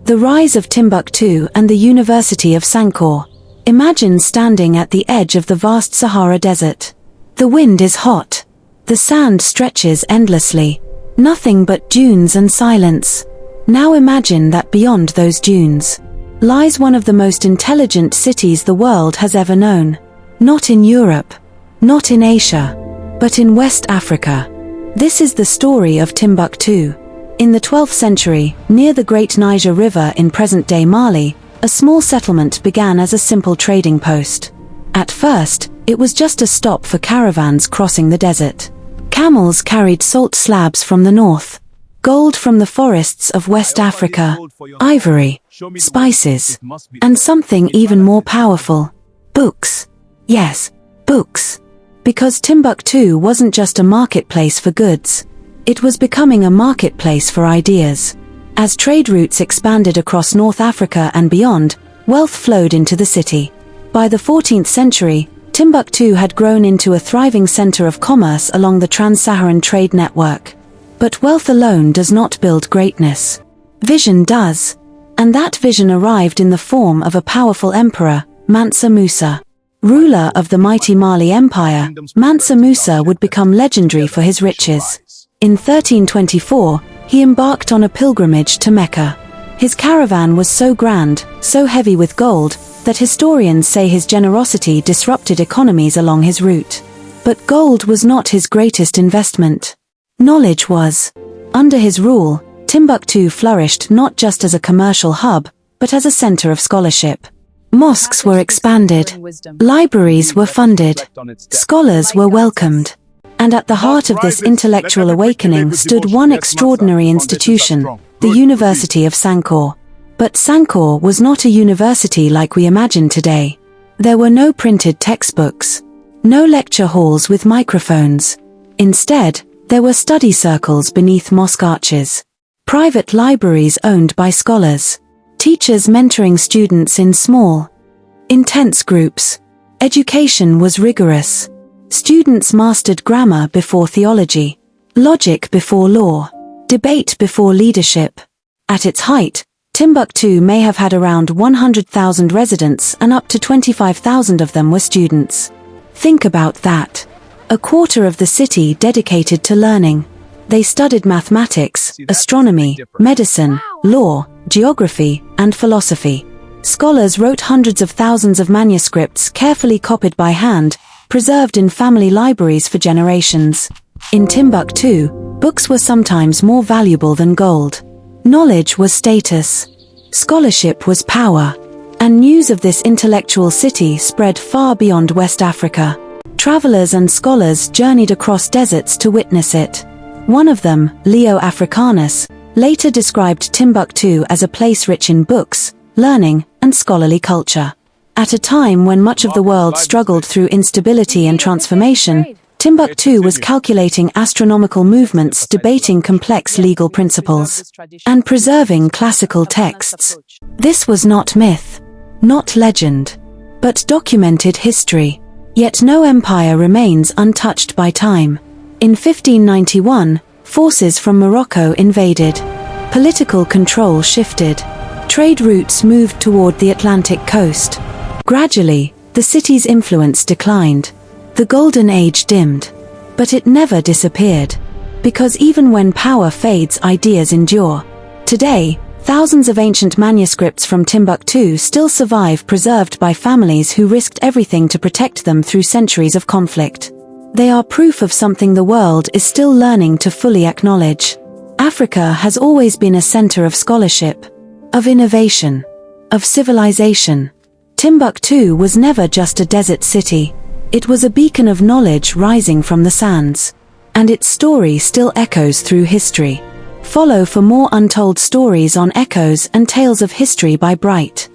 The rise of Timbuktu and the University of Sankore. Imagine standing at the edge of the vast Sahara Desert. The wind is hot. The sand stretches endlessly. Nothing but dunes and silence. Now imagine that beyond those dunes lies one of the most intelligent cities the world has ever known. Not in Europe, not in Asia, but in West Africa. This is the story of Timbuktu. In the 12th century, near the Great Niger River in present-day Mali, a small settlement began as a simple trading post. At first, it was just a stop for caravans crossing the desert. Camels carried salt slabs from the north, gold from the forests of West Africa, ivory, spices, and something even more powerful: books. Yes, books. Because Timbuktu wasn't just a marketplace for goods. It was becoming a marketplace for ideas. As trade routes expanded across North Africa and beyond, wealth flowed into the city. By the 14th century, Timbuktu had grown into a thriving center of commerce along the Trans-Saharan trade network. But wealth alone does not build greatness. Vision does. And that vision arrived in the form of a powerful emperor, Mansa Musa. Ruler of the mighty Mali Empire, Mansa Musa would become legendary for his riches. In 1324, he embarked on a pilgrimage to Mecca. His caravan was so grand, so heavy with gold, that historians say his generosity disrupted economies along his route. But gold was not his greatest investment. Knowledge was. Under his rule, Timbuktu flourished not just as a commercial hub, but as a center of scholarship. Mosques were expanded, libraries were funded, scholars were welcomed. And at the heart of this intellectual awakening stood one extraordinary institution, the University of Sankore. But Sankore was not a university like we imagine today. There were no printed textbooks, no lecture halls with microphones. Instead, there were study circles beneath mosque arches, private libraries owned by scholars, teachers mentoring students in small, intense groups. Education was rigorous. Students mastered grammar before theology, logic before law, debate before leadership. At its height, Timbuktu may have had around 100,000 residents and up to 25,000 of them were students. Think about that. A quarter of the city dedicated to learning. They studied mathematics, astronomy, medicine, law, geography, and philosophy. Scholars wrote hundreds of thousands of manuscripts carefully copied by hand, preserved in family libraries for generations. In Timbuktu, books were sometimes more valuable than gold. Knowledge was status. Scholarship was power. And news of this intellectual city spread far beyond West Africa. Travelers and scholars journeyed across deserts to witness it. One of them, Leo Africanus, later described Timbuktu as a place rich in books, learning, and scholarly culture. At a time when much of the world struggled through instability and transformation, Timbuktu was calculating astronomical movements, debating complex legal principles, and preserving classical texts. This was not myth, not legend, but documented history. Yet no empire remains untouched by time. In 1591, forces from Morocco invaded. Political control shifted. Trade routes moved toward the Atlantic coast. Gradually, the city's influence declined. The Golden Age dimmed. But it never disappeared. Because even when power fades, ideas endure. Today, thousands of ancient manuscripts from Timbuktu still survive, preserved by families who risked everything to protect them through centuries of conflict. They are proof of something the world is still learning to fully acknowledge. Africa has always been a center of scholarship, of innovation, of civilization. Timbuktu was never just a desert city. It was a beacon of knowledge rising from the sands. And its story still echoes through history. Follow for more untold stories on Echoes and Tales of History by Bright.